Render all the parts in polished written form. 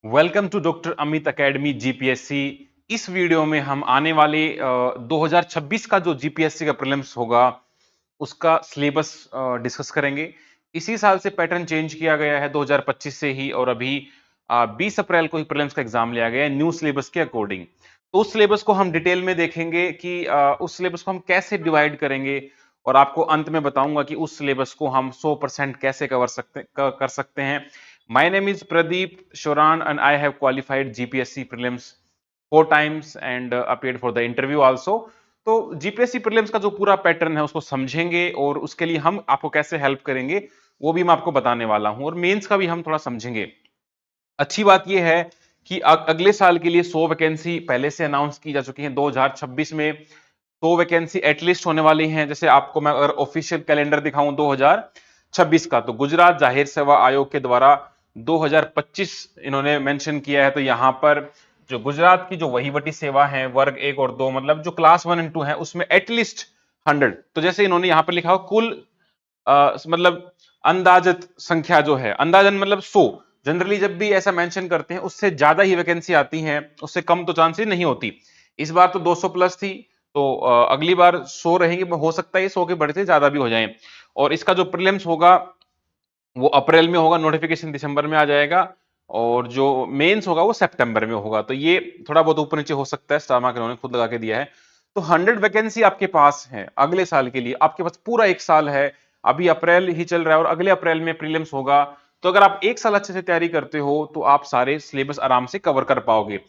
Welcome to doctor Amit academy GPSC. इस वीडियो में हम आने वाले 2026 का जो जीपीएससी का प्रीलिम्स होगा उसका सिलेबस डिस्कस करेंगे। इसी साल से पैटर्न चेंज किया गया है 2025 से ही, और अभी 20 अप्रैल को ही प्रीलिम्स का एग्जाम लिया गया है न्यू सिलेबस के अकॉर्डिंग। तो उस सिलेबस को हम डिटेल में देखेंगे कि उस सिलेबस को हम कैसे डिवाइड करेंगे, और आपको अंत में बताऊंगा कि उस सिलेबस को हम 100% कैसे कर सकते हैं। My name is Pradeep Shoran and I have qualified GPSC prelims 4 times and appeared for the interview also। तो जीपीएससी प्रीलिम्स का जो पूरा पैटर्न है उसको समझेंगे, और उसके लिए हम आपको कैसे हेल्प करेंगे वो भी मैं आपको बताने वाला हूं, और मेंस का भी हम थोड़ा समझेंगे। अच्छी बात यह है कि अगले साल के लिए 100 वैकेंसी पहले से अनाउंस की जा चुकी हैं। 2026 में 100 वैकेंसी एटलीस्ट होने वाली हैं। जैसे आपको मैं अगर ऑफिशियल कैलेंडर दिखाऊं 2026 का, तो गुजरात जाहिर सेवा आयोग के द्वारा 2025 इन्होंने मेंशन किया है। तो यहां पर जो गुजरात की जो वहीवटी सेवा है वर्ग 1 और 2, मतलब जो क्लास 1 एंड 2 है, उसमें एटलीस्ट 100। तो जैसे इन्होंने यहां पर लिखा हो कुल मतलब अंदाजित संख्या जो है, अंदाजन मतलब 100। जनरली जब भी ऐसा मेंशन करते हैं उससे ज्यादा ही वैकेंसी आती हैं, उससे कम तो चांसेस नहीं होती। इस बार तो 200 प्लस थी, तो अगली बार 100 रहेंगे। हो सकता है 100 के बढ़ते ज्यादा भी हो जाए। और इसका जो प्रीलिम्स होगा वो अप्रैल में होगा, नोटिफिकेशन दिसंबर में आ जाएगा, और जो मेंस होगा वो सितंबर में होगा। तो ये थोड़ा बहुत ऊपर नीचे हो सकता है, स्टार मार्क इन्होंने खुद लगा के दिया है। तो 100 वैकेंसी आपके पास है अगले साल के लिए, आपके पास पूरा एक साल है। अभी अप्रैल ही चल रहा है और अगले अप्रैल में प्रीलिम्स होगा। तो अगर आप एक साल अच्छे से तैयारी करते हो तो आप सारे सिलेबस आराम से कवर कर पाओगे।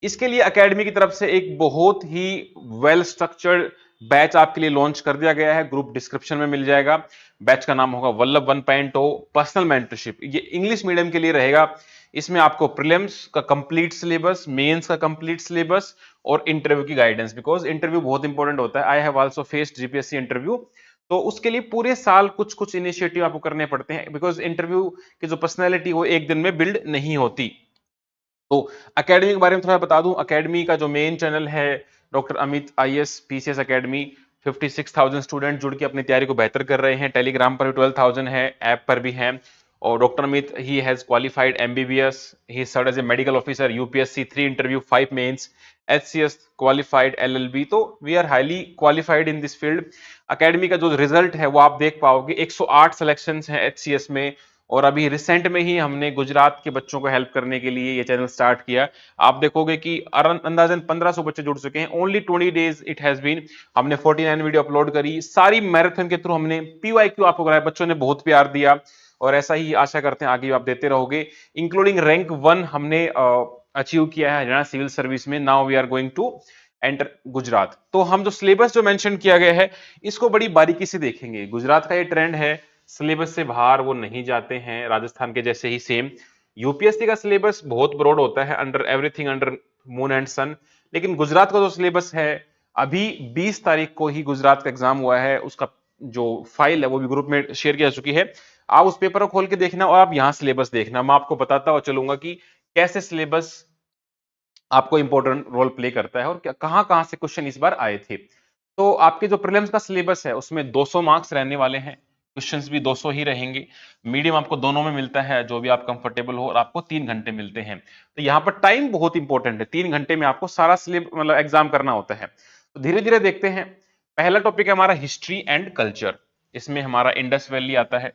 इसके लिए एकेडमी की तरफ से एक बहुत ही वेल स्ट्रक्चर्ड बैच आपके लिए लॉन्च कर दिया गया है, ग्रुप डिस्क्रिप्शन में मिल जाएगा। बैच का नाम होगा वल्लभ 1.0 पर्सनल मेंटरशिप। ये इंग्लिश मीडियम के लिए रहेगा। इसमें आपको प्रीलिम्स का कंप्लीट सिलेबस, मेंस का कंप्लीट सिलेबस और इंटरव्यू की गाइडेंस, बिकॉज इंटरव्यू बहुत इंपॉर्टेंट होता है। I have also faced GPSC interview. तो उसके लिए पूरे साल कुछ कुछ इनिशिएटिव आपको करने पड़ते हैं, बिकॉज इंटरव्यू की जो पर्सनैलिटी वो एक दिन में बिल्ड नहीं होती। तो एकेडमी के बारे में थोड़ा बता दूं। एकेडमी का जो मेन चैनल है doctor Amit IAS PCS academy, 56,000 student जुड़ के अपनी तैयारी को बेहतर कर रहे हैं। टेलीग्राम पर भी 12,000 है, ऐप पर भी है। और doctor Amit he has qualified MBBS, he serve as a medical officer, UPSC 3 interview 5 mains, HCS qualified LLB. तो we are highly qualified in this field. Academy का जो रिजल्ट है वो आप देख पाओगे, 108 सिलेक्शंस हैं एचसीएस में। और अभी रिसेंट में ही हमने गुजरात के बच्चों को हेल्प करने के लिए ये चैनल स्टार्ट किया। आप देखोगे कि अंदाजन 1500 बच्चे जुड़ चुके हैं। Only 20 days it has been. हमने 49 वीडियो अपलोड करी, सारी मैराथन के थ्रू हमने पीवाईक्यू आपको कराया। बच्चों ने बहुत प्यार दिया, और ऐसा ही आशा करते हैं आगे भी आप देते रहोगे। इंक्लूडिंग रैंक 1 हमने अचीव किया है हरियाणा सिविल सर्विस में। Now we are going to enter Gujarat. तो हम जो सिलेबस जो मेंशन किया गया है इसको बड़ी बारीकी से देखेंगे। गुजरात का ये ट्रेंड है, सिलेबस से बाहर वो नहीं जाते हैं, राजस्थान के जैसे ही सेम। यूपीएससी का सिलेबस बहुत ब्रॉड होता है, under everything under moon and sun. लेकिन गुजरात का जो सिलेबस है, अभी 20 तारीख को ही गुजरात का एग्जाम हुआ है, उसका जो फाइल है वो भी ग्रुप में शेयर की जा चुकी है। आप उस पेपर को खोल के देखना और आप यहां सिलेबस देखना। मैं आपको बताता हुआ चलूंगा कि कैसे सिलेबस आपको इंपॉर्टेंट रोल प्ले करता है और कहां कहां से क्वेश्चन इस बार आए थे। तो आपके जो प्रीलिम्स का सिलेबस है उसमें 200 मार्क्स रहने वाले हैं, क्वेश्चंस भी 200 ही रहेंगे। मीडियम आपको दोनों में मिलता है, जो भी आप कंफर्टेबल हो, और आपको 3 घंटे मिलते हैं। तो यहाँ पर टाइम बहुत इंपॉर्टेंट है, 3 घंटे में आपको सारा सिलेबस मतलब एग्जाम करना होता है। तो धीरे धीरे देखते हैं। पहला टॉपिक है हमारा हिस्ट्री एंड कल्चर। इसमें हमारा इंडस वैली आता है,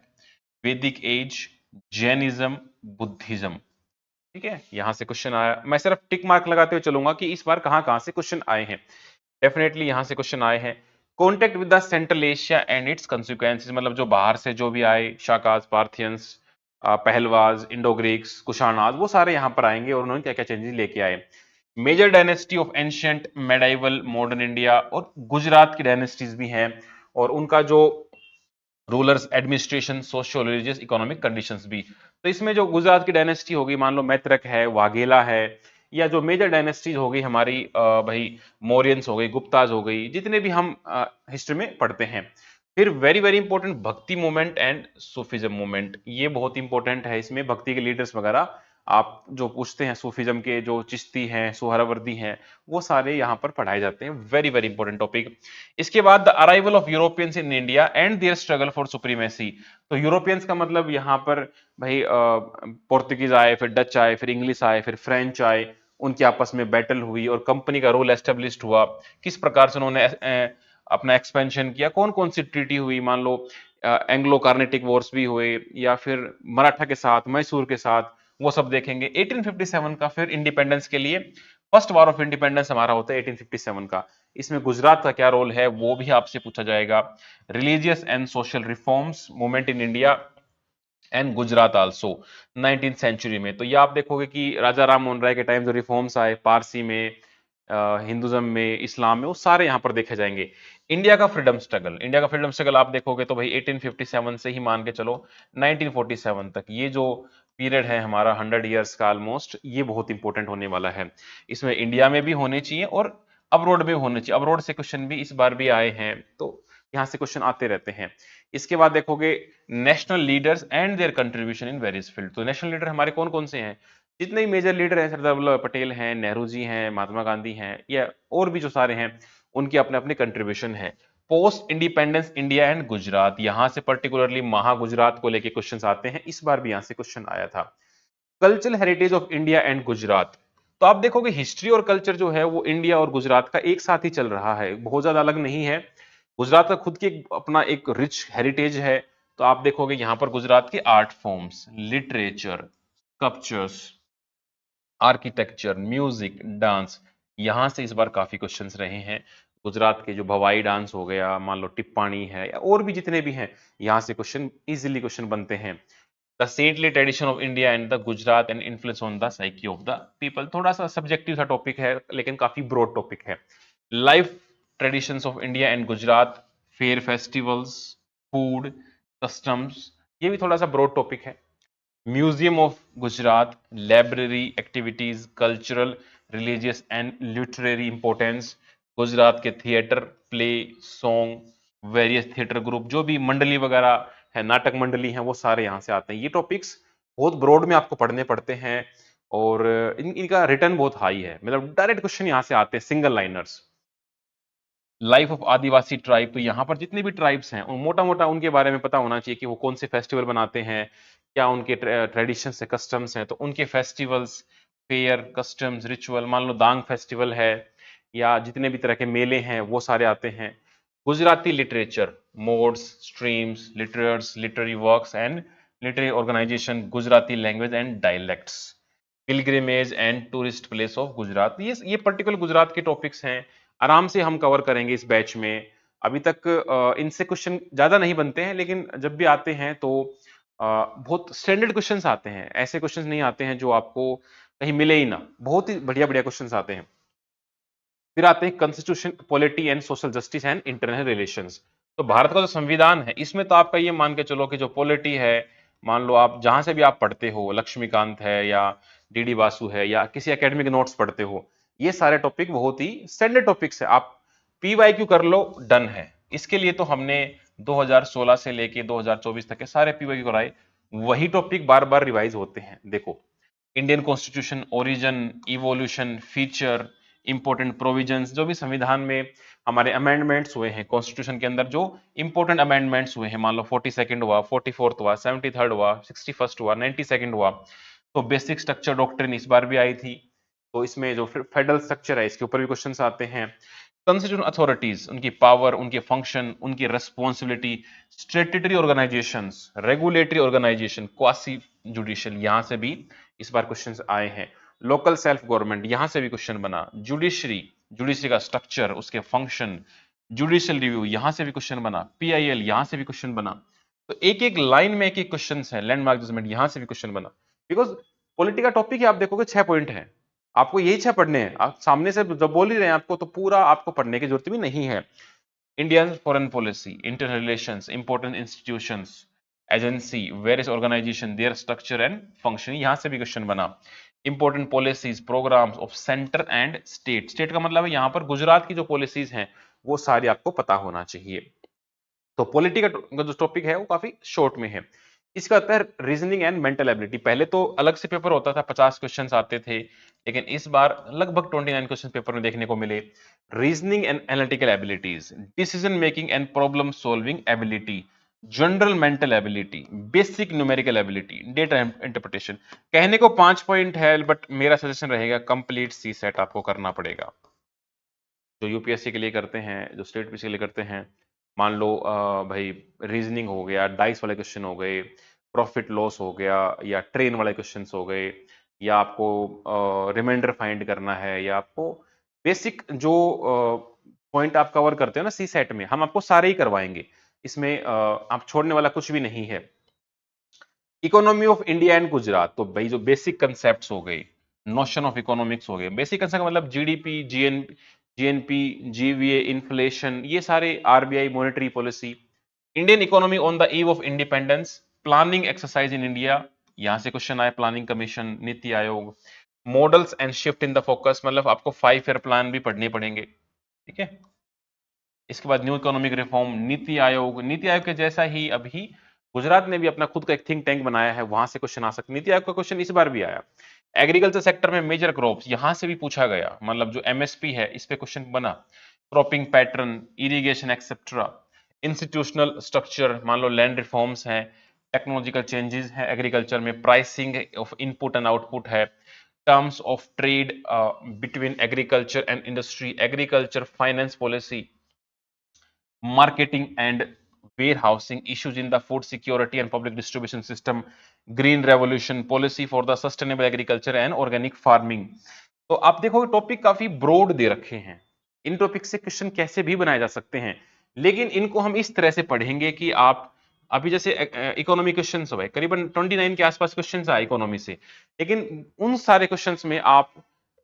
वैदिक एज, जैनिज्म, बुद्धिज्म। ठीक है, यहां से क्वेश्चन आया। मैं सिर्फ टिक मार्क लगाते हुए चलूंगा कि इस बार कहां कहां से क्वेश्चन आए हैं। डेफिनेटली यहां से क्वेश्चन आए हैं। Contact with the central Asia and it's consequences, मतलब जो बाहर से जो भी आए, Shakas, Parthians, Pahlavas, Indo Greeks, Kushanas, वो सारे यहां पर आएंगे और उन्होंने क्या क्या चेंजेस लेके आए। Major dynasty of ancient, medieval, modern India, और गुजरात की डायनेस्टीज भी हैं, और उनका जो rulers, administration, socio religious, economic conditions भी। तो इसमें जो गुजरात की डायनेस्टी होगी, मान लो मैत्रक है, वाघेला है, या जो मेजर डायनेस्टीज होगी हमारी भाई मौर्यंस हो गई, गुप्ताज हो गई, जितने भी हम हिस्ट्री में पढ़ते हैं। फिर वेरी वेरी इंपॉर्टेंट भक्ति मूवमेंट एंड सूफिज्म मूवमेंट, ये बहुत इंपॉर्टेंट है। इसमें भक्ति के लीडर्स वगैरह आप जो पूछते हैं सूफीज्म के जो चिश्ती हैं, सोहरावर्दी हैं, वो सारे यहाँ पर पढ़ाए जाते हैं। Very very important topic. इसके बाद the arrival of Europeans in India and their struggle for supremacy. तो यूरोपियंस का मतलब यहाँ पर भाई पोर्तुगीज आए, फिर डच आए, फिर इंग्लिश आए, फिर फ्रेंच आए, उनकी आपस में बैटल हुई और कंपनी का रोल एस्टेब्लिश हुआ। किस प्रकार से उन्होंने अपना एक्सपेंशन किया, कौन कौन सी ट्रीटी हुई, मान लो एंग्लो कार्नेटिक वॉर्स भी हुए या फिर मराठा के साथ, मैसूर के साथ, वो सब देखेंगे। 1857 का फिर इंडिपेंडेंस के लिए फर्स्ट वॉर ऑफ इंडिपेंडेंस हमारा होता है 1857 का। इसमें गुजरात का क्या रोल है वो भी आपसे पूछा जाएगा। Religious and social reforms movement in India and Gujarat also 19th century में। तो ये आप देखोगे कि राजा राम मोहन राय के टाइम जो रिफॉर्म्स आए पारसी में, हिंदुज्म में, इस्लाम में, वो सारे यहाँ पर देखे जाएंगे। इंडिया का फ्रीडम स्ट्रगल, इंडिया का फ्रीडम स्ट्रगल आप देखोगे तो भाई 1857 से ही मान के चलो 1947 तक, ये जो पीरियड है हमारा 100 ईयर्स का ऑलमोस्ट, ये बहुत इंपॉर्टेंट होने वाला है। इसमें इंडिया में भी होने चाहिए और अब्रोड में होने चाहिए। अब्रोड से क्वेश्चन भी इस बार भी आए हैं, तो यहाँ से क्वेश्चन आते रहते हैं। इसके बाद देखोगे national leaders and there contribution in various field. तो नेशनल लीडर हमारे कौन कौन से हैं, जितने ही मेजर लीडर हैं, सरदार वल्लभ पटेल हैं, नेहरू जी हैं, महात्मा गांधी हैं, या और भी जो सारे हैं, उनके अपने अपने कंट्रीब्यूशन है। Post independence India and Gujarat, यहां से पर्टिकुलरली महा गुजरात को लेके क्वेश्चंस आते हैं, इस बार भी यहां से क्वेश्चन आया था। Cultural heritage of India and Gujarat, तो आप देखोगे हिस्ट्री और कल्चर जो है वो इंडिया और गुजरात का एक साथ ही चल रहा है, बहुत ज्यादा अलग नहीं है। गुजरात का खुद की अपना एक रिच हेरिटेज है। तो आप देखोगे यहां पर गुजरात के art forms, literature, sculptures, architecture, music, dance, यहां से इस बार काफी क्वेश्चंस रहे हैं। गुजरात के जो भवाई डांस हो गया, मान लो टिप्पाणी है, या और भी जितने भी हैं, यहां से क्वेश्चन इजीली क्वेश्चन बनते हैं। The saintly tradition of India and the Gujarat and influence on the psyche of the people, थोड़ा सा सब्जेक्टिव सा टॉपिक है लेकिन काफी ब्रॉड टॉपिक है। Life traditions of India and Gujarat, fair festivals, food, customs, ये भी थोड़ा सा ब्रॉड टॉपिक है। Museum of Gujarat, library activities, cultural, religious and literary importance, Gujarat के theatre, play, song, various theatre group, जो भी मंडली वगैरह है, नाटक मंडली है, वो सारे यहाँ से आते हैं। ये टॉपिक्स बहुत ब्रॉड में आपको पढ़ने पड़ते हैं और इनका रिटर्न बहुत हाई है, मतलब डायरेक्ट क्वेश्चन यहाँ से आते हैं, single liners. Life of Adivasi tribe, तो यहाँ पर जितने भी ट्राइब्स हैं मोटा मोटा उनके बारे में पता होना चाहिए कि वो कौन से फेस्टिवल बनाते हैं, क्या उनके ट्रेडिशंस है, कस्टम्स हैं, तो उनके फेस्टिवल्स, फेयर, कस्टम्स, रिचुअल, मान लो दांग फेस्टिवल है या जितने भी तरह के मेले हैं वो सारे आते हैं। Gujarati literature, modes, streams, literatures, literary works and literary organisation, Gujarati language and dialects, pilgrimage and tourist place of Gujarat, ये पर्टिकुलर गुजरात के टॉपिक्स हैं, आराम से हम कवर करेंगे इस बैच में। अभी तक इनसे क्वेश्चन ज्यादा नहीं बनते हैं, लेकिन जब भी आते हैं तो बहुत स्टैंडर्ड क्वेश्चंस आते हैं, ऐसे क्वेश्चंस नहीं आते हैं जो आपको कहीं मिले ही ना, बहुत ही बढ़िया बढ़िया क्वेश्चंस आते हैं। फिर आते हैं constitution, polity and social justice and internal relations. तो भारत का जो संविधान है इसमें तो आपका ये मान के चलो कि जो पॉलिटी है, मान लो आप जहां से भी आप पढ़ते हो, लक्ष्मीकांत है या डीडी वासु है या किसी एकेडमिक नोट्स पढ़ते हो, ये सारे टॉपिक बहुत ही स्टैंडर्ड टॉपिक्स है। आप पीवाईक्यू कर लो, डन है। इसके लिए तो हमने 2016 से लेके 2024 तक के सारे पीवाईक्यू कराए, वही टॉपिक बार बार रिवाइज होते हैं। देखो, Indian constitution, origin, evolution, feature, important provisions, जो भी संविधान में हमारे अमेंडमेंट्स हुए हैं, कॉन्स्टिट्यूशन के अंदर जो इंपॉर्टेंट अमेंडमेंट्स हुए हैं, मान लो 42nd हुआ, 44th हुआ, 73rd हुआ, 61st हुआ, 92nd हुआ, तो बेसिक स्ट्रक्चर डॉक्ट्रिन इस बार भी आई थी। तो इसमें जो फेडरल स्ट्रक्चर है इसके ऊपर भी क्वेश्चंस आते हैं। कंस्टिट्यूशन अथॉरिटीज, उनकी पावर, उनके फंक्शन, उनकी responsibility, statutory organisations, regulatory organisation, quasi judicial, यहां से भी इस बार क्वेश्चंस आए हैं। लोकल सेल्फ गवर्नमेंट, यहां से भी क्वेश्चन बना। जुडिशरी, जुडिशरी का स्ट्रक्चर, उसके फंक्शन, जुडिशियल रिव्यू, यहां से भी क्वेश्चन बना। पीआईएल, यहां से भी क्वेश्चन बना। तो एक एक लाइन में एक एक क्वेश्चन है। लैंडमार्क जजमेंट, यहां से भी क्वेश्चन बना। बिकॉज पॉलिटी का टॉपिक है, आप देखोगे 6 पॉइंट है, आपको यही 6 पढ़ने हैं। आप सामने से जब बोल ही रहे हैं आपको, तो पूरा आपको पढ़ने की जरूरत भी नहीं है। Indian foreign policy, internal relations, important institutions, agency, various organisation, their structure and function, यहां से भी क्वेश्चन बना। Important policies, programmes of centre and state, state का मतलब है यहां पर गुजरात की जो पॉलिसीज हैं वो सारी आपको पता होना चाहिए। तो पॉलिटी का जो टॉपिक है वो काफी शॉर्ट में है। इसका आता है रीजनिंग एंड मेंटल एबिलिटी। पहले तो अलग से पेपर होता था, 50 क्वेश्चंस आते थे, लेकिन इस बार लगभग 29 क्वेश्चन पेपर में देखने को मिले। Reasoning and analytical abilities, decision making and problem solving ability, general mental ability, basic numerical ability, data interpretation. कहने को 5 पॉइंट है, बट मेरा सजेशन रहेगा कंप्लीट सी सेट आपको करना पड़ेगा। जो यूपीएससी के लिए करते हैं, जो स्टेट पीसी के लिए करते हैं, मान लो भाई रीजनिंग हो गया, डाइस वाले क्वेश्चन हो गए, प्रॉफिट लॉस हो गया, या ट्रेन वाले क्वेश्चंस हो गए, या आपको रिमाइंडर फाइंड करना है, या आपको बेसिक जो पॉइंट आप कवर करते हो ना सी सेट में, हम आपको सारे ही करवाएंगे। इसमें आप छोड़ने वाला कुछ भी नहीं है। Economy of India and Gujarat, तो भाई जो बेसिक कंसेप्ट्स हो गए, नोशन ऑफ इकोनॉमिक्स हो गए, बेसिक कंसेप्ट मतलब जीडीपी, जीएनपी, जीवीए, इन्फ्लेशन, ये सारे, RBI monetary policy, Indian economy on the eve of independence, planning exercise in India, यहां से क्वेश्चन आए, planning commission, NITI Aayog, models and shift in the focus, मतलब आपको 5 ईयर प्लान भी पढ़ने पड़ेंगे, ठीक है। इसके बाद new economic reform, NITI Aayog, NITI Aayog के जैसा ही अभी गुजरात ने भी अपना खुद का एक थिंक टैंक बनाया है, वहां से क्वेश्चन आ सकते। नीति आयोग का क्वेश्चन इस बार भी आया। एग्रीकल्चर सेक्टर में मेजर क्रॉप्स, यहां से भी पूछा गया, मतलब जो एमएसपी है इस पे क्वेश्चन बना। Cropping pattern, irrigation etcetera, institutional structure, मान लो लैंड रिफॉर्म्स हैं, टेक्नोलॉजिकल चेंजेस है एग्रीकल्चर में, pricing of input and output है, terms of trade between agriculture and industry, agriculture finance policy, marketing and warehousing, issues in the food security and public distribution system, green revolution, policy for the sustainable agriculture and organic farming। तो आप देखो topic काफी broad दे रखे हैं, इन topic से question कैसे भी बनाए जा सकते हैं, लेकिन इनको हम इस तरह से पढ़ेंगे कि आप अभी जैसे इकोनॉमी क्वेश्चंस हो गए, करीबन 29 के आसपास क्वेश्चंस आए इकोनॉमी से, लेकिन उन सारे क्वेश्चंस में आप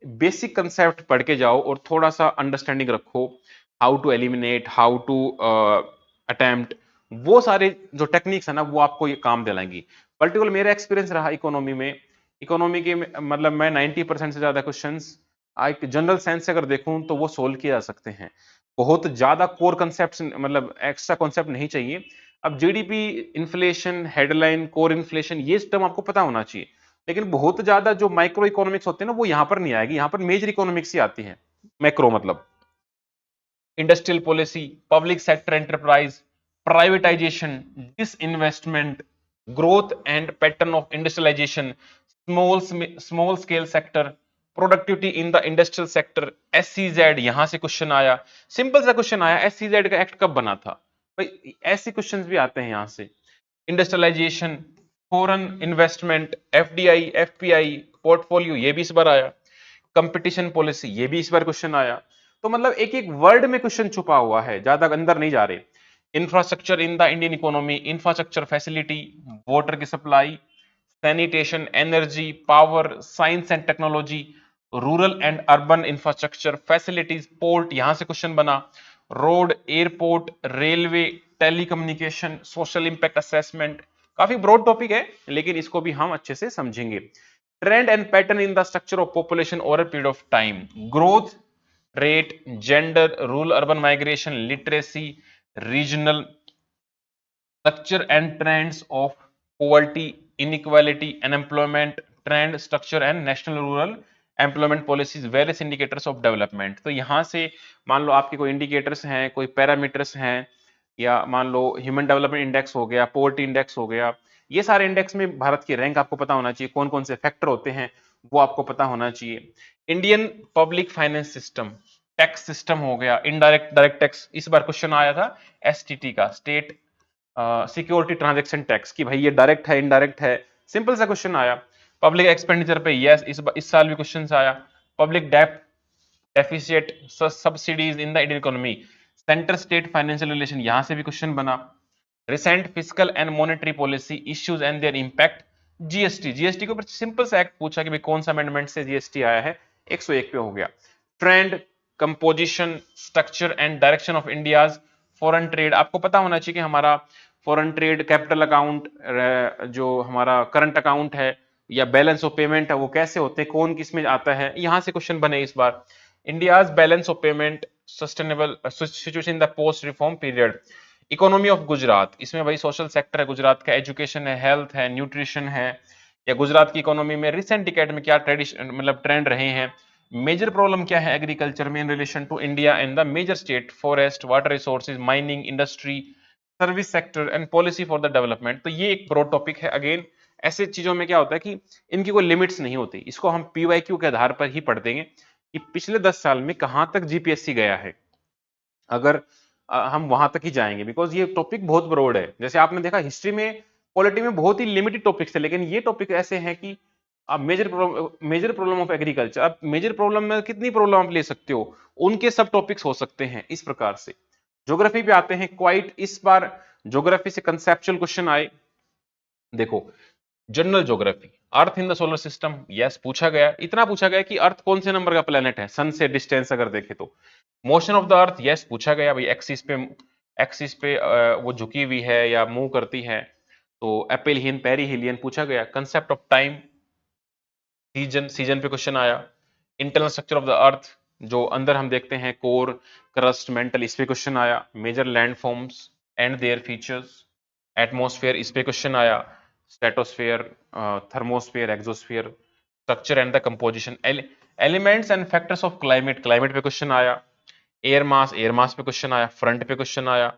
बेसिक कंसेप्ट पढ़ के जाओ और थोड़ा सा अंडरस्टैंडिंग रखो, how to eliminate, how to attempt, वो सारे जो टेक्निक्स है ना वो आपको ये काम दिलाएंगी। पर्टिकुलर मेरा एक्सपीरियंस रहा इकोनॉमी में, इकोनॉमी के मतलब मैं 90% से ज्यादा क्वेश्चंस एक जनरल साइंस से अगर देखूं तो वो सोल्व किए जा सकते हैं। बहुत ज्यादा कोर कंसेप्ट, मतलब एक्स्ट्रा कॉन्सेप्ट नहीं चाहिए। अब GDP, inflation, headline, core inflation, ये टर्म आपको पता होना चाहिए, लेकिन बहुत ज्यादा जो माइक्रो इकोनॉमिक्स होते हैं ना वो यहां पर नहीं आएगी, यहां पर मेजर इकोनॉमिक्स ही आती है, मैक्रो मतलब industrial policy, public sector enterprise, privatisation, disinvestment, growth and pattern of industrialisation, small scale sector, productivity in the industrial sector, SEZ, यहां से क्वेश्चन आया, सिंपल सा क्वेश्चन आया, एससीजेड का एक्ट कब बना था भाई, ऐसे क्वेश्चंस भी आते हैं यहां से। Industrialisation, foreign investment, FDI, FPI, portfolio, ये भी इस बार आया। कंपटीशन पॉलिसी, ये भी इस बार क्वेश्चन आया। तो मतलब एक एक वर्ड में क्वेश्चन छुपा हुआ है, ज्यादा अंदर नहीं जा रहे। Infrastructure in the Indian economy, infrastructure facility, water की supply, sanitation, energy, power, science and technology, rural and urban infrastructure facilities, port, यहां से क्वेश्चन बना। Road, airport, railway, telecommunication, social impact assessment, काफी ब्रॉड टॉपिक है, लेकिन इसको भी हम अच्छे से समझेंगे। Trend and pattern in the structure of population over period of time, growth rate, gender, rural urban migration, literacy, regional structure and trends of poverty, inequality, unemployment, trend, structure and national rural employment policies, various indicators of development. तो यहां से मान लो आपके कोई indicators हैं, कोई parameters हैं, या मान लो ह्यूमन डेवलपमेंट इंडेक्स हो गया, पोवर्टी इंडेक्स हो गया, ये सारे इंडेक्स में भारत की रैंक आपको पता होना चाहिए, कौन कौन से फैक्टर होते हैं वो आपको पता होना चाहिए। Indian public finance system, tax system हो गया, इनडायरेक्ट, डायरेक्ट टैक्स, इस बार क्वेश्चन आया था एसटीटी का, स्टेट सिक्योरिटी ट्रांजैक्शन टैक्स, की भाई ये डायरेक्ट है इनडायरेक्ट है, सिंपल सा क्वेश्चन आया। पब्लिक एक्सपेंडिचर पे यस, इस साल भी क्वेश्चन आया। पब्लिक डेप्ट, deficit, subsidies in the Indian economy, centre state financial relation, यहां से भी क्वेश्चन बना। Recent physical and monetary policy issues and their impact, GST, GST के ऊपर सिंपल सा एक्ट पूछा कि भाई कौन सा अमेंडमेंट से जीएसटी आया है, 101 पे हो गया। Trend, composition, structure and direction of India's foreign trade, आपको पता होना चाहिए कि हमारा फॉरेन ट्रेड, कैपिटल अकाउंट, जो हमारा करंट अकाउंट है या बैलेंस ऑफ पेमेंट है वो कैसे होते हैं, कौन किस में आता है, यहां से क्वेश्चन बने इस बार। India's balance of payment, sustainable situation in the post reform period, economy of Gujarat, इसमें भाई सोशल सेक्टर है गुजरात का, एजुकेशन है, हेल्थ है, न्यूट्रिशन है, या गुजरात की इकोनॉमी में रिसेंट डिकेड में क्या ट्रेडिशन मतलब ट्रेंड रहे हैं। मेजर प्रॉब्लम क्या है एग्रीकल्चर में in relation to India and the major state, forest, water resources, mining, industry, service sector and policy for the development. तो ये एक ब्रॉड टॉपिक है। अगेन ऐसे चीजों में क्या होता है कि इनकी कोई लिमिट्स नहीं होती, इसको हम पीवाईक्यू के आधार पर ही पढ़ देंगे कि पिछले 10 साल में कहां तक जीपीएससी गया है, अगर हम वहां तक ही जाएंगे, बिकॉज ये टॉपिक बहुत ब्रॉड है। जैसे आपने देखा हिस्ट्री में, पॉलिटी में बहुत ही लिमिटेड टॉपिक्स थे, लेकिन ये टॉपिक ऐसे हैं कि आप मेजर प्रॉब्लम ऑफ एग्रीकल्चर, आप मेजर प्रॉब्लम में कितनी प्रॉब्लम आप ले सकते हो, उनके सब टॉपिक्स हो सकते हैं इस प्रकार से। ज्योग्राफी पे आते हैं, क्वाइट इस बार ज्योग्राफी से कंसेप्चुअल क्वेश्चन आए। देखो, general geography, earth in the solar system, yes पूछा गया, इतना पूछा गया कि अर्थ कौन से नंबर का प्लेनेट है सन से डिस्टेंस अगर देखे तो। Motion of the earth, yes पूछा गया भाई, एक्सिस पे वो झुकी हुई है या मूव करती है, तो एपेलियन पेरीहिलियन पूछा गया। कंसेप्ट ऑफ टाइम, सीजन पे क्वेश्चन आया। Internal structure of the earth, जो अंदर हम देखते हैं कोर, क्रस्ट, मेंटल, इस पे क्वेश्चन आया। Major land forms and their features, atmosphere, इस पे क्वेश्चन आया। Stratosphere, thermosphere, exosphere, structure and the composition, elements and factors of climate, climate पे क्वेश्चन आया। एयर मास पे क्वेश्चन आया, फ्रंट पे क्वेश्चन आया।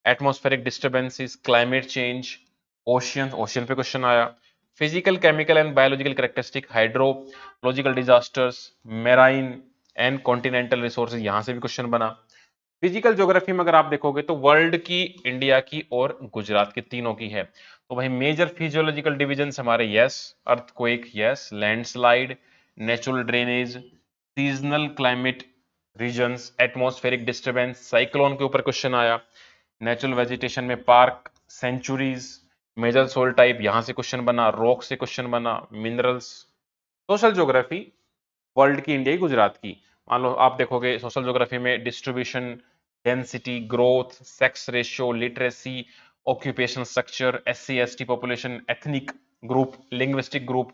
Atmospheric disturbances, climate change, ocean, ocean पे क्वेश्चन आया। Physical, chemical and biological characteristic, hydrological disasters, marine and continental resources, यहां से भी क्वेश्चन बना। फिजिकल ज्योग्राफी में अगर आप देखोगे तो वर्ल्ड की, इंडिया की और गुजरात की, तीनों की है। तो भाई मेजर फिजियोलॉजिकल डिविजन हमारे, yes earthquake, yes landslide, natural drainage, seasonal climate regions, atmospheric disturbance, cyclone के ऊपर क्वेश्चन आया। नेचुरल वेजिटेशन में park, sanctuaries, major soil type, यहां से क्वेश्चन बना। रॉक से क्वेश्चन बना, मिनरल्स। सोशल ज्योग्राफी, वर्ल्ड की, इंडिया की, गुजरात की। मान लो आप देखोगे सोशल ज्योग्राफी में distribution, density, growth, sex ratio, literacy, occupational structure, SC ST population, ethnic group, linguistic group,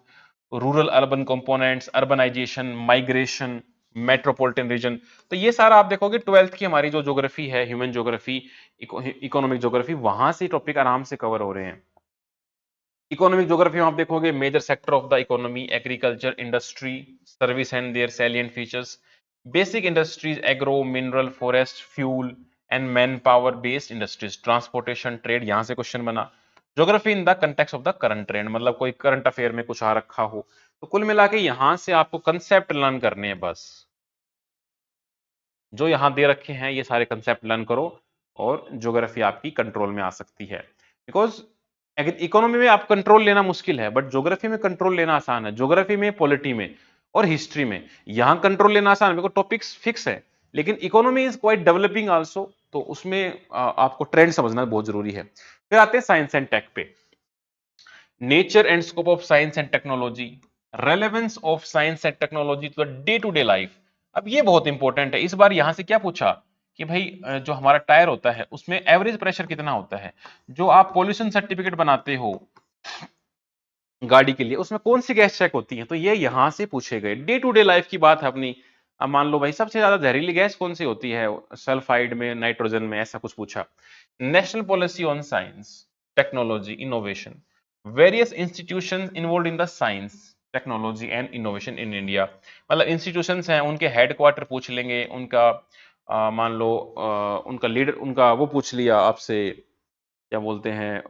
rural urban components, urbanisation, migration, metropolitan region. तो ये सारा आप देखोगे 12th की हमारी जो ज्योग्राफी है, ह्यूमन ज्योग्राफी, इकोनॉमिक ज्योग्राफी, वहां से टॉपिक आराम से कवर हो रहे हैं। इकोनॉमिक ज्योग्राफी में आप देखोगे major sector of the economy, agriculture, industry, service and their salient features, basic industries, agro, mineral, forest, fuel and man power based industries, transportation, trade, यहां से क्वेश्चन बना। Geography in the context of the current trend, मतलब कोई current affair में कुछ आ रखा हो। तो कुल मिला के यहां से आपको कंसेप्ट लर्न करने हैं बस, जो यहां दे रखे हैं ये सारे कंसेप्ट लर्न करो और ज्योग्राफी आपकी कंट्रोल में आ सकती है। बिकॉज इकोनॉमी में आप कंट्रोल लेना मुश्किल है, बट ज्योग्राफी में कंट्रोल लेना आसान है। ज्योग्राफी में, पॉलिटी में और हिस्ट्री में यहां कंट्रोल लेना आसान है, बिकॉज टॉपिक्स फिक्स है। लेकिन economy is quite developing also, तो उसमें आपको ट्रेंड समझना बहुत जरूरी है। फिर आते हैं साइंस एंड टेक पे। Nature and scope of science and technology, relevance of science and technology to the day to day life. अब ये बहुत इंपॉर्टेंट है। इस बार यहां से क्या पूछा कि भाई जो हमारा टायर होता है उसमें एवरेज प्रेशर कितना होता है, जो आप पॉल्यूशन सर्टिफिकेट बनाते हो गाड़ी के लिए, उसमें कौन सी गैस चेक होती है, तो ये यहां से पूछे गए। डे टू डे लाइफ की बात है अपनी। अब मान लो भाई सबसे ज्यादा जहरीली गैस कौन सी होती है, सल्फाइड में, नाइट्रोजन में, ऐसा कुछ पूछा। National policy on science, technology, innovation, various institutions involve in the science, technology and innovation in India. मतलब इंस्टीट्यूशंस हैं, उनके हेडक्वार्टर पूछ लेंगे, उनका मान लो उनका लीडर, उनका वो पूछ लिया आपसे, क्या बोलते हैं,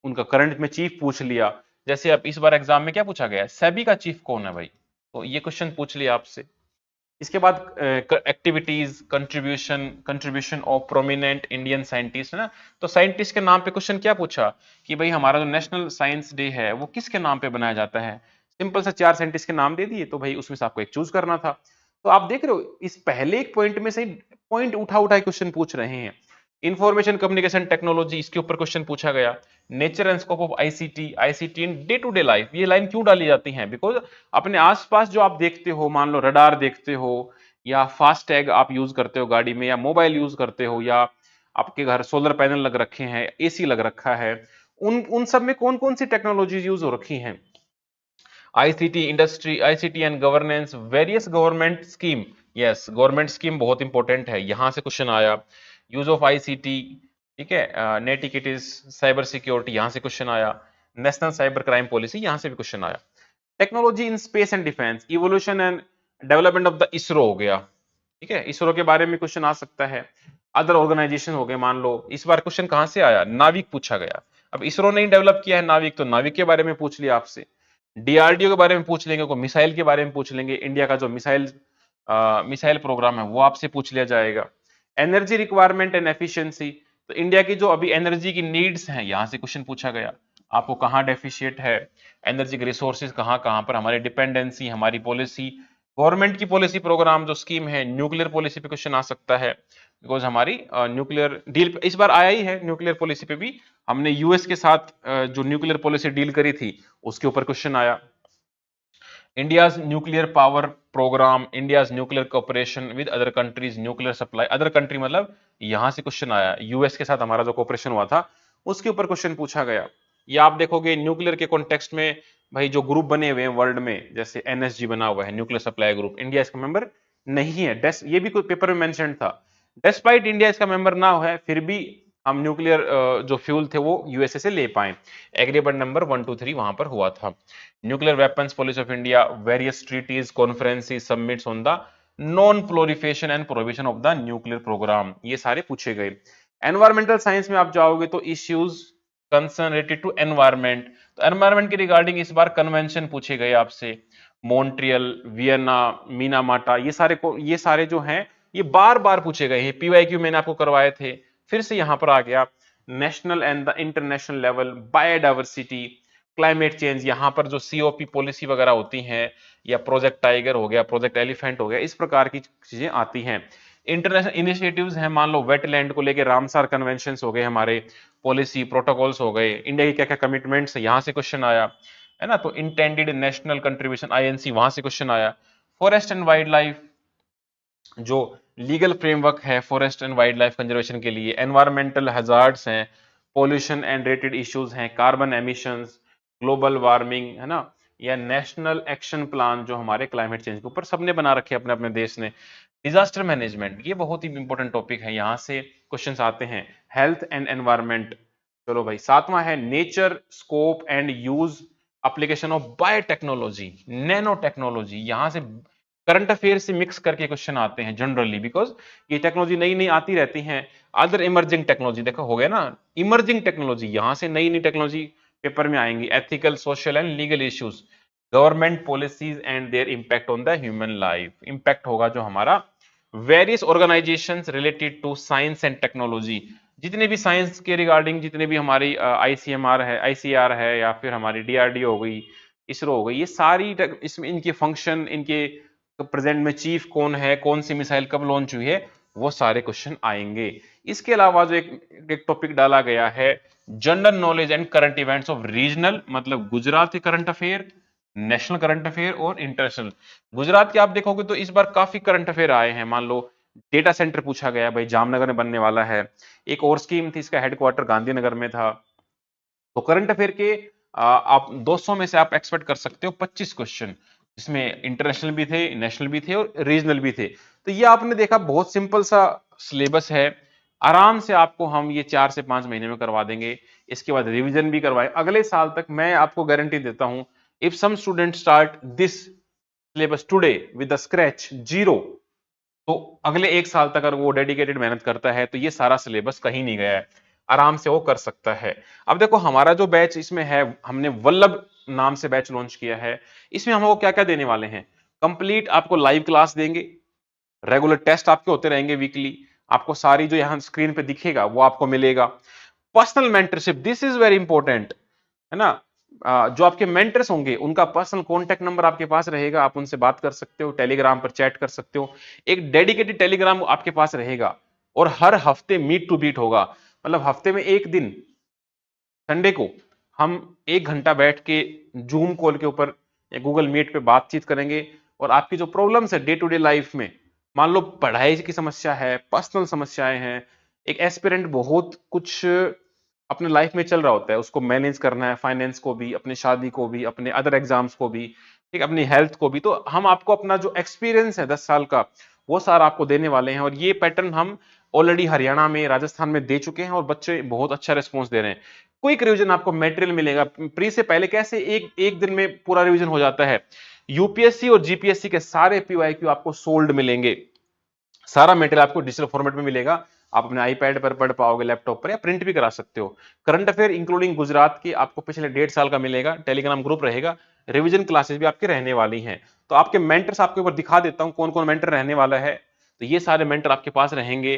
उनका करंट में चीफ पूछ लिया। जैसे अब इस बार एग्जाम में क्या पूछा गया है, सेबी का चीफ कौन है भाई, तो ये क्वेश्चन पूछ लिया आपसे। इसके बाद activities, contribution of prominent Indian scientist है ना, तो साइंटिस्ट के नाम पे क्वेश्चन क्या पूछा कि भाई हमारा जो नेशनल साइंस डे है वो किसके नाम पे बनाया जाता है। सिंपल से 4 साइंटिस्ट के नाम दे दिए, तो भाई उसमें से आपको एक चूज करना था। तो आप देख रहे हो इस पहले एक पॉइंट में से पॉइंट उठा उठा क्वेश्चन पूछ रहे हैं। इंफॉर्मेशन कम्युनिकेशन टेक्नोलॉजी, इसके ऊपर क्वेश्चन पूछा गया। Nature and scope of ICT, ICT in day to day life, ये लाइन क्यों डाली जाती है, बिकॉज अपने आसपास जो आप देखते हो, मान लो रडार देखते हो, या फास्ट टैग आप यूज करते हो गाड़ी में, या मोबाइल यूज करते हो, या आपके घर सोलर पैनल लग रखे हैं, एसी लग रखा है, उन उन सब में कौन कौन सी टेक्नोलॉजीज यूज हो रखी हैं। ICT industry, ICT and governance, various government scheme, yes government scheme बहुत इंपॉर्टेंट है, यहां से क्वेश्चन आया। यूज ऑफ आईसीटी, ठीक है। नेट इक्विटीज, साइबर सिक्योरिटी, यहां से क्वेश्चन आया। नेशनल साइबर क्राइम पॉलिसी, यहां से भी क्वेश्चन आया। Technology in space and defence, evolution and development of the ISRO हो गया। ठीक है, इसरो के बारे में क्वेश्चन आ सकता है। अदर ऑर्गेनाइजेशन हो गए, मान लो इस बार क्वेश्चन कहां से आया, नाविक पूछा गया। अब इसरो ने ही डेवलप किया है नाविक, तो नाविक के बारे में पूछ लिया आपसे। डीआरडीओ के बारे में पूछ लेंगे, कोई मिसाइल के बारे में पूछ लेंगे, इंडिया का जो मिसाइल मिसाइल प्रोग्राम है वो आपसे पूछ लिया जाएगा। एनर्जी रिक्वायरमेंट एंड एफिशिएंसी, तो इंडिया की जो अभी एनर्जी की नीड्स हैं, यहां से क्वेश्चन पूछा गया। आपको कहाँ डेफिशिएट है, एनर्जी के रिसोर्सेज कहाँ कहाँ पर, हमारी डिपेंडेंसी, हमारी पॉलिसी, गवर्नमेंट की पॉलिसी प्रोग्राम जो स्कीम है, न्यूक्लियर पॉलिसी पे क्वेश्चन आ सकता है, बिकॉज हमारी न्यूक्लियर डील इस बार आया ही है। न्यूक्लियर पॉलिसी पे भी हमने यूएस के साथ जो न्यूक्लियर पॉलिसी डील करी थी उसके ऊपर क्वेश्चन आया। India's nuclear power programme, India's nuclear cooperation with other countries, nuclear supply, other country मतलब यहां से क्वेश्चन आया। यूएस के साथ हमारा जो कोऑपरेशन हुआ था उसके ऊपर क्वेश्चन पूछा गया। या आप देखोगे न्यूक्लियर के कॉन्टेक्स्ट में, भाई जो ग्रुप बने हुए हैं वर्ल्ड में, जैसे एनएसजी बना हुआ है, न्यूक्लियर सप्लाई ग्रुप, इंडिया इसका मेंबर नहीं है। ये भी कोई पेपर में मेंशन था। डेस्पाइट इंडिया इसका मेंबर ना है, फिर भी हम न्यूक्लियर जो फ्यूल थे वो यूएसए से ले पाए। एग्रीमेंट नंबर 123 वहां पर हुआ था। Nuclear weapons policy of India, various treaties, conferences, summits on the non proliferation and prohibition of the nuclear programme, ये सारे पूछे गए। एनवायरमेंटल साइंस में आप जाओगे तो issues concern related to environment, तो एनवायरमेंट के रिगार्डिंग इस बार कन्वेंशन पूछे गए आपसे। मॉन्ट्रियल, वियना, मीनामाटा, ये सारे जो हैं ये बार बार पूछे गए हैं। पीवाईक्यू मैंने आपको करवाए थे, फिर से यहां पर आ गया। National and the international level, biodiversity, climate change, यहाँ पर जो सीओपी पॉलिसी वगैरह होती हैं, या प्रोजेक्ट टाइगर हो गया, प्रोजेक्ट एलिफेंट हो गया, इस प्रकार की चीजें आती हैं। इंटरनेशनल इनिशिएटिव्स हैं, मान लो वेटलैंड को लेके रामसार कन्वेंशन हो गए, हमारे पॉलिसी प्रोटोकॉल्स हो गए, इंडिया की क्या क्या कमिटमेंट्स है, यहाँ से क्वेश्चन आया है ना। तो इंटेंडेड नेशनल कंट्रीब्यूशन, आईएनसी, वहां से क्वेश्चन आया। फॉरेस्ट एंड वाइल्ड लाइफ, जो लीगल फ्रेमवर्क है forest and wild life conservation के लिए, एनवायरमेंटल हैजार्ड्स हैं, पोल्यूशन एंड रिलेटेड इश्यूज हैं, कार्बन एमिशंस, ग्लोबल वार्मिंग, है ना, या नेशनल एक्शन प्लान जो हमारे क्लाइमेट चेंज के ऊपर सबने बना रखे अपने अपने देश ने। डिजास्टर मैनेजमेंट, ये बहुत ही इंपॉर्टेंट टॉपिक है, यहाँ से क्वेश्चंस आते हैं। हेल्थ एंड एनवायरमेंट, चलो भाई। सातवां है nature, scope and use, application of biotechnology, nano technology, यहां से करंट अफेयर से मिक्स करके क्वेश्चन आते हैं जनरली, बिकॉज ये टेक्नोलॉजी नई नई आती रहती हैं। अदर इमर्जिंग टेक्नोलॉजी, देखो हो गया ना, इमर्जिंग टेक्नोलॉजी, यहां से नई नई टेक्नोलॉजी पेपर में आएंगी। Ethical, social and legal issues, government policies and their impact on the human life, impact होगा जो हमारा various organisations related to science and technology, जितने भी साइंस के रिगार्डिंग, जितने भी हमारी आईसीएमआर है, आईसीआर है, या फिर हमारी डीआरडीओ हो गई, इसरो हो गई, ये सारी इसमें इनके फंक्शन, इनके प्रेजेंट में चीफ कौन है, कौन सी मिसाइल कब लॉन्च हुई है, वो सारे क्वेश्चन आएंगे। इसके अलावा जो एक टॉपिक डाला गया है, general knowledge and current events of regional, मतलब गुजरात के current affair, national current affair और इंटरनेशनल। गुजरात के आप देखोगे तो इस बार काफी करंट अफेयर आए हैं, मान लो डेटा सेंटर पूछा गया, भाई जामनगर में बनने वाला है। एक और स्कीम थी, इसका हेडक्वार्टर गांधीनगर में था। तो करंट अफेयर के आप 200 में से आप एक्सपेक्ट कर सकते हो 25 क्वेश्चन, जिसमें इंटरनेशनल भी थे, नेशनल भी थे और रीजनल भी थे। तो ये आपने देखा बहुत सिंपल सा सिलेबस है, आराम से आपको हम ये 4 से 5 महीने में करवा देंगे। इसके बाद रिवीजन भी करवाए अगले साल तक, मैं आपको गारंटी देता हूं। If some student start this syllabus today with the scratch zero, तो अगले एक साल तक अगर वो डेडिकेटेड मेहनत करता है तो ये सारा सिलेबस कहीं नहीं गया है, आराम से वो कर सकता है। अब देखो हमारा जो बैच इसमें है, हमने वल्लभ नाम से बैच लॉन्च किया है। इसमें हम लोग क्या क्या देने वाले हैं, कंप्लीट आपको लाइव क्लास देंगे, रेगुलर टेस्ट आपके होते रहेंगे वीकली, आपको सारी जो यहाँ स्क्रीन पे दिखेगा वो आपको मिलेगा। Personal mentorship, this is very important, है ना। जो आपके मेंटर्स होंगे उनका पर्सनल कांटेक्ट नंबर आपके पास रहेगा, आप उनसे बात कर सकते हो, टेलीग्राम पर चैट कर सकते हो। एक डेडिकेटेड टेलीग्राम आपके पास रहेगा, और हर हफ्ते मीट टू बीट होगा, मतलब हफ्ते में एक दिन संडे को हम 1 घंटा बैठ के जूम कॉल के ऊपर या गूगल मीट पे बातचीत करेंगे, और आपकी जो प्रॉब्लम्स है डे टू डे लाइफ में, मान लो पढ़ाई की समस्या है, पर्सनल समस्याएं हैं, एक एस्पिरेंट बहुत कुछ अपने लाइफ में चल रहा होता है, उसको मैनेज करना है, फाइनेंस को भी, अपनी शादी को भी, अपने अदर एग्जाम्स को भी, ठीक, अपनी हेल्थ को भी, तो हम आपको अपना जो एक्सपीरियंस है 10 साल का वो सारा आपको देने वाले हैं। और ये पैटर्न हम ऑलरेडी हरियाणा में, राजस्थान में दे चुके हैं और बच्चे बहुत अच्छा रिस्पॉन्स दे रहे हैं। क्विक रिवीजन आपको मटेरियल मिलेगा। प्री से पहले कैसे एक एक दिन में पूरा रिवीजन हो जाता है, यूपीएससी और जीपीएससी के सारे पीवाईक्यू आपको सोल्ड मिलेंगे। सारा मटेरियल आपको डिजिटल फॉर्मेट में मिलेगा। आप अपने आईपैड पर पढ़ पाओगे, लैपटॉप पर, या प्रिंट भी करा सकते हो। करंट अफेयर इंक्लूडिंग गुजरात की आपको पिछले 1.5 साल का मिलेगा। टेलीग्राम ग्रुप रहेगा। रिवीजन क्लासेस भी आपके रहने वाली हैं। तो आपके मेंटर्स आपके ऊपर दिखा देता हूं कौन कौन मेंटर रहने वाला है। तो ये सारे मेंटर आपके पास रहेंगे।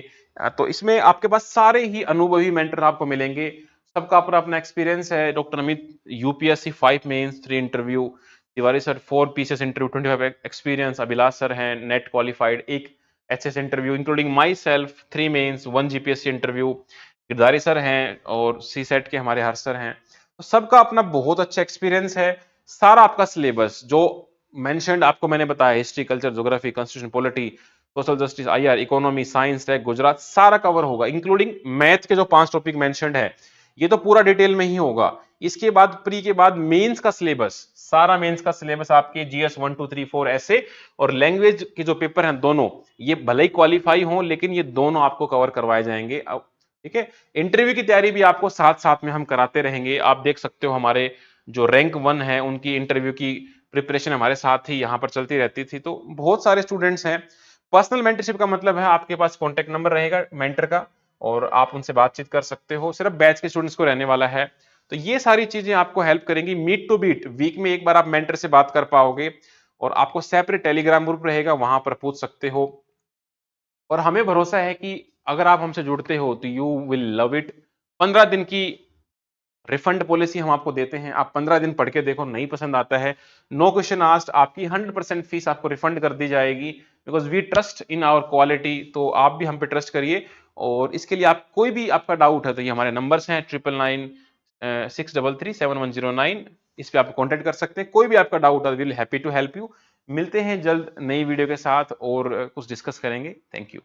तो इसमें आपके पास सारे ही अनुभवी मेंटर आपको मिलेंगे। सबका अपना अपना एक्सपीरियंस है। Doctor Amit UPSC 5 mains 3 interview, Tiwari sir 4 PCS interview 25 experience, Abhilash sir हैं नेट क्वालिफाइड, एक HS interview including myself 3 mains 1 GPSC interview, Girdhari sir हैं और सी सेट के हमारे हर्ष सर हैं। तो सबका अपना बहुत अच्छा एक्सपीरियंस है। सारा आपका सिलेबस जो मेंशन्ड आपको मैंने बताया, history, culture, geography, constitution, polity, social justice, IR, economy, science, tech, Gujarat, सारा कवर होगा इंक्लूडिंग मैथ के जो 5 टॉपिक मेंशन्ड है। ये तो पूरा डिटेल में ही होगा। इसके बाद प्री के बाद मेंस का सिलेबस, सारा मेंस का सिलेबस आपके जीएस 1 2 3 4 ऐसे और लैंग्वेज के जो पेपर हैं दोनों, ये भले ही क्वालिफाई हो लेकिन ये दोनों आपको कवर करवाए जाएंगे। अब ठीक है, इंटरव्यू की तैयारी भी आपको साथ साथ में हम कराते रहेंगे। आप देख सकते हो हमारे जो रैंक 1 है उनकी इंटरव्यू की प्रिपरेशन हमारे साथ ही यहाँ पर चलती रहती थी। तो बहुत सारे स्टूडेंट्स हैं। पर्सनल मेंटरशिप का मतलब है आपके पास कॉन्टेक्ट नंबर रहेगा मेंटर का और आप उनसे बातचीत कर सकते हो। सिर्फ बैच के स्टूडेंट्स को रहने वाला है। तो ये सारी चीजें आपको हेल्प करेंगी। मीट टू बीट वीक में एक बार आप मेंटर से बात कर पाओगे और आपको सेपरेट टेलीग्राम ग्रुप रहेगा, वहां पर पूछ सकते हो। और हमें भरोसा है कि अगर आप हमसे जुड़ते हो तो यू विल लव इट। 15 दिन की रिफंड पॉलिसी हम आपको देते हैं। आप 15 दिन पढ़ के देखो, नहीं पसंद आता है, नो क्वेश्चन आस्क्ड, आपकी 100% फीस आपको रिफंड कर दी जाएगी। Because we trust in our quality. तो आप भी हम पे ट्रस्ट करिए। और इसके लिए आप कोई भी आपका डाउट है तो ये हमारे नंबर्स हैं 9996337109। इस पे आप कांटेक्ट कर सकते हैं। कोई भी आपका डाउट है, will happy to help you. मिलते हैं जल्द नई वीडियो के साथ और कुछ डिस्कस करेंगे। Thank you.